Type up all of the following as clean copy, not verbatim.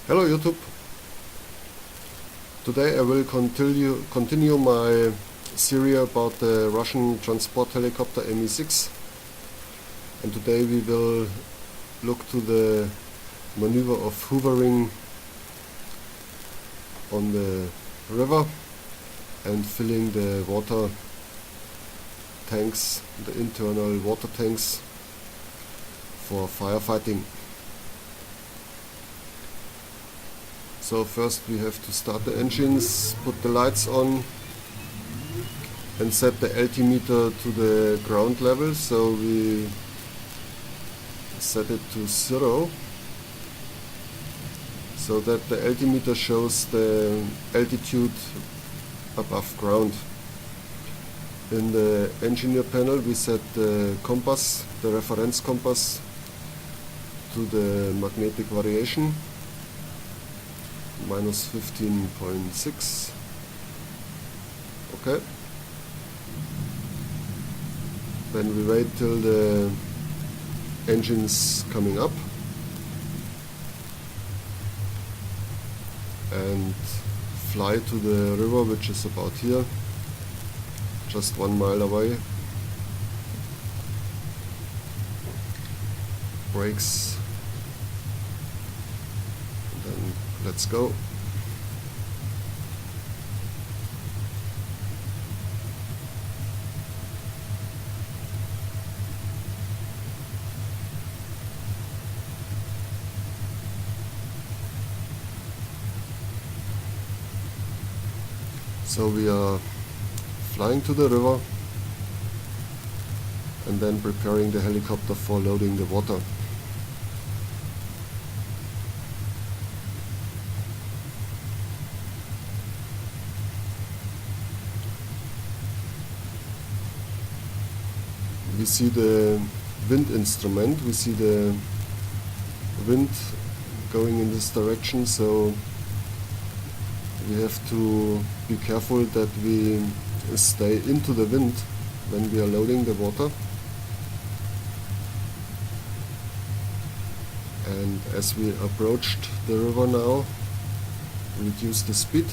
Hello YouTube. Today I will continue my series about the Russian transport helicopter Mi-6, and today we will look to the maneuver of hovering on the river and filling the water tanks, the internal water tanks for firefighting. So first we have to start the engines, put the lights on and set the altimeter to the ground level. So we set it to 0 so that the altimeter shows the altitude above ground. In the engineer panel we set the compass, the reference compass, to the magnetic variation minus 15.6. Okay. Then we wait till the engine's coming up and fly to the river, which is about here, just 1 mile away. Brakes. Then let's go. So we are flying to the river and then preparing the helicopter for loading the water. We see the wind instrument, we see the wind going in this direction, so we have to be careful that we stay into the wind when we are loading the water. And as we approached the river now, reduce the speed.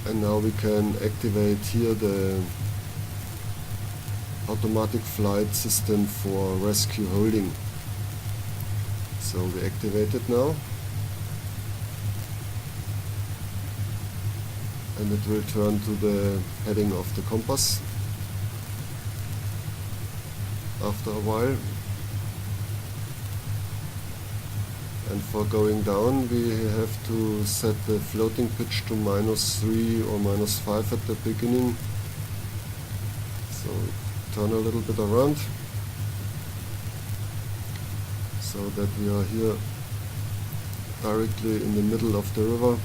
And now we can activate here the automatic flight system for rescue holding. So we activate it now, and it will turn to the heading of the compass after a while. And for going down we have to set the floating pitch to -3 or -5 at the beginning. So turn a little bit around so that we are here directly in the middle of the river.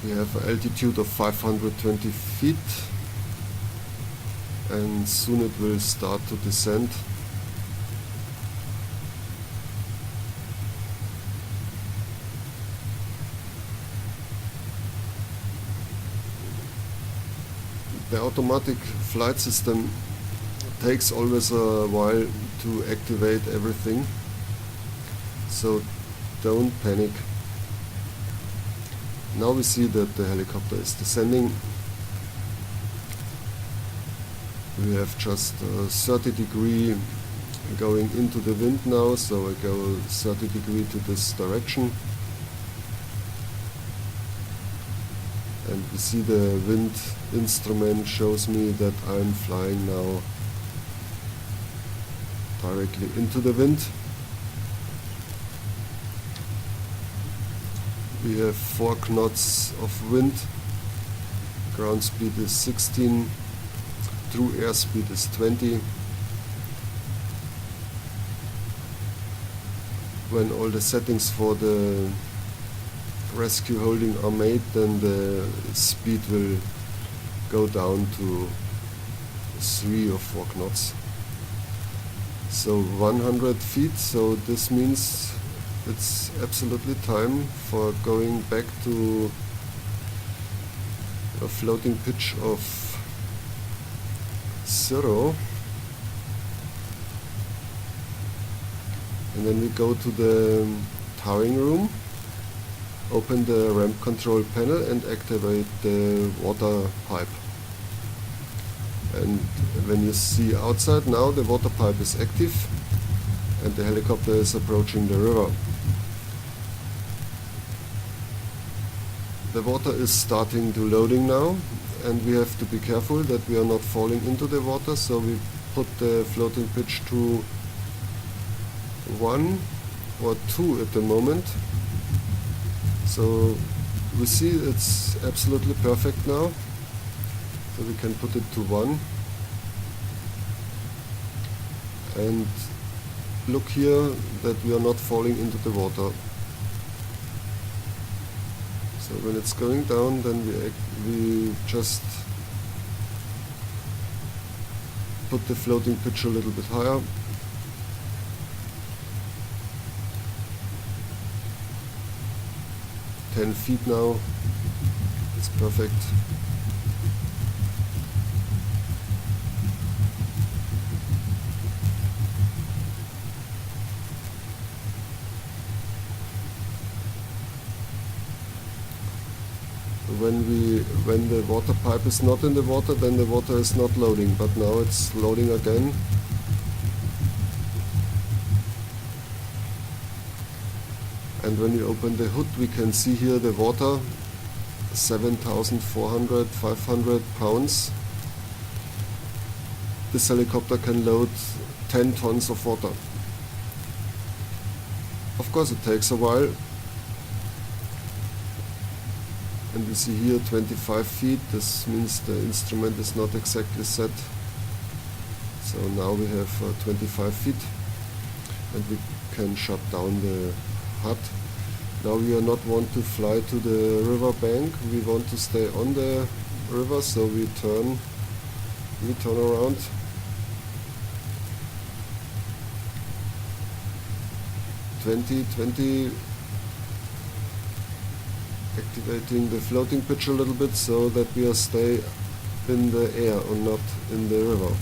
We have an altitude of 520 feet and soon it will start to descend. The automatic flight system takes always a while to activate everything, so don't panic. Now we see that the helicopter is descending. We have just 30 degree going into the wind now, so I go 30 degree to this direction. And we see the wind instrument shows me that I'm flying now directly into the wind. We have 4 knots of wind, ground speed is 16, true airspeed is 20. When all the settings for the rescue holding are made, then the speed will go down to 3 or 4 knots. So 100 feet, so this means it's absolutely time for going back to a floating pitch of 0. And then we go to the towing room, open the ramp control panel and activate the water pipe. And when you see outside now, the water pipe is active and the helicopter is approaching the river. The water is starting to loading now, and we have to be careful that we are not falling into the water, so we put the floating pitch to 1 or 2 at the moment. So we see it's absolutely perfect now, so we can put it to 1. And look here that we are not falling into the water. So when it's going down, then we just put the floating pitch a little bit higher. "10 feet now, it's perfect. When the water pipe is not in the water, then the water is not loading, but now it's loading again. And when we open the hood, we can see here the water, 7,400, 500 pounds. This helicopter can load 10 tons of water. Of course it takes a while. And we see here 25 feet, this means the instrument is not exactly set. So now we have 25 feet and we can shut down the HUD. Now we are not want to fly to the river bank, we want to stay on the river, so we turn around. Twenty, activating the floating pitch a little bit so that we stay in the air and not in the river.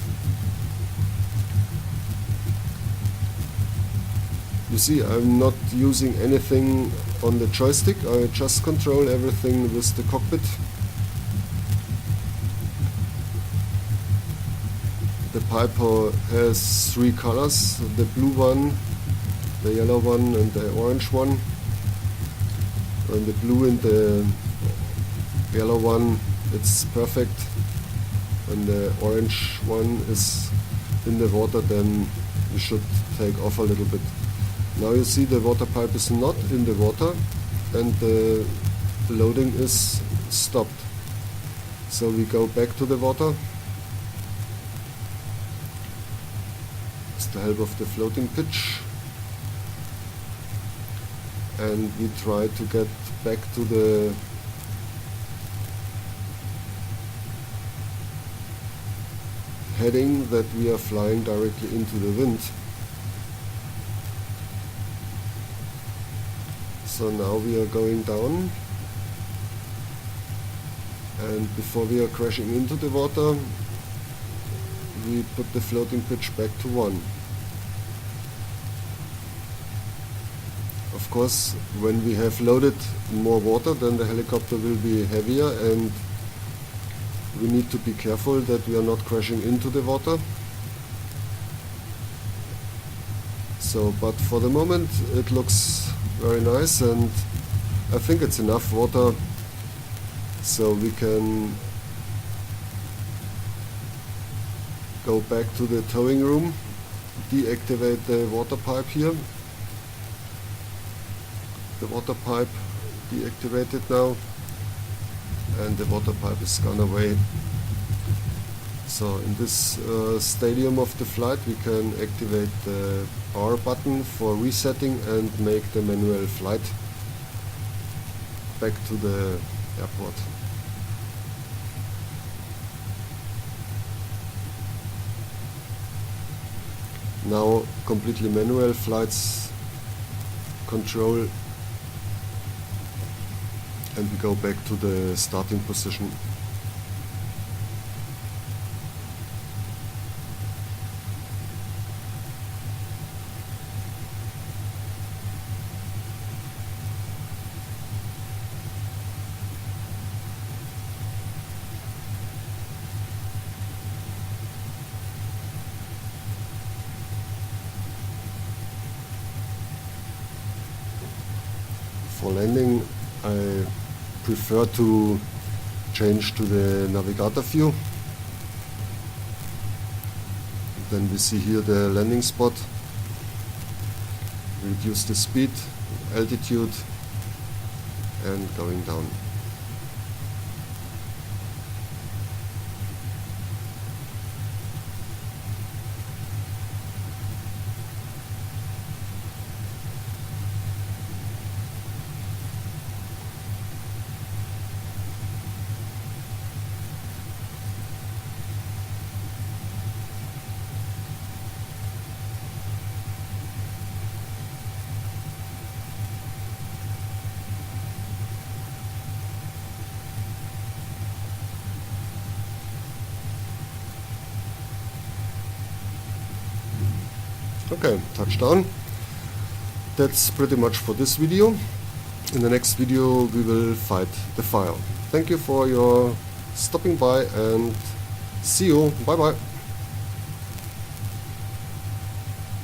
You see, I'm not using anything on the joystick, I just control everything with the cockpit. The pipe has 3 colors, the blue one, the yellow one and the orange one. And the blue and the yellow one, it's perfect. When the orange one is in the water, then we should take off a little bit. Now you see the water pipe is not in the water and the loading is stopped. So we go back to the water with the help of the floating pitch. And we try to get back to the heading that we are flying directly into the wind. So now we are going down, and before we are crashing into the water, we put the floating pitch back to 1. Of course, when we have loaded more water, then the helicopter will be heavier and we need to be careful that we are not crashing into the water. So, but for the moment it looks very nice and I think it's enough water so we can go back to the towing room, deactivate the water pipe here. The water pipe deactivated now and the water pipe is gone away. So in this stadium of the flight we can activate the power button for resetting and make the manual flight. back to the airport. Now completely manual flights control, and we go back to the starting position. For landing, I prefer to change to the navigator view. Then we see here the landing spot. Reduce the speed, altitude, and going down. Okay, touchdown. That's pretty much for this video. In the next video we will fight the fire. Thank you for your stopping by and see you. Bye bye.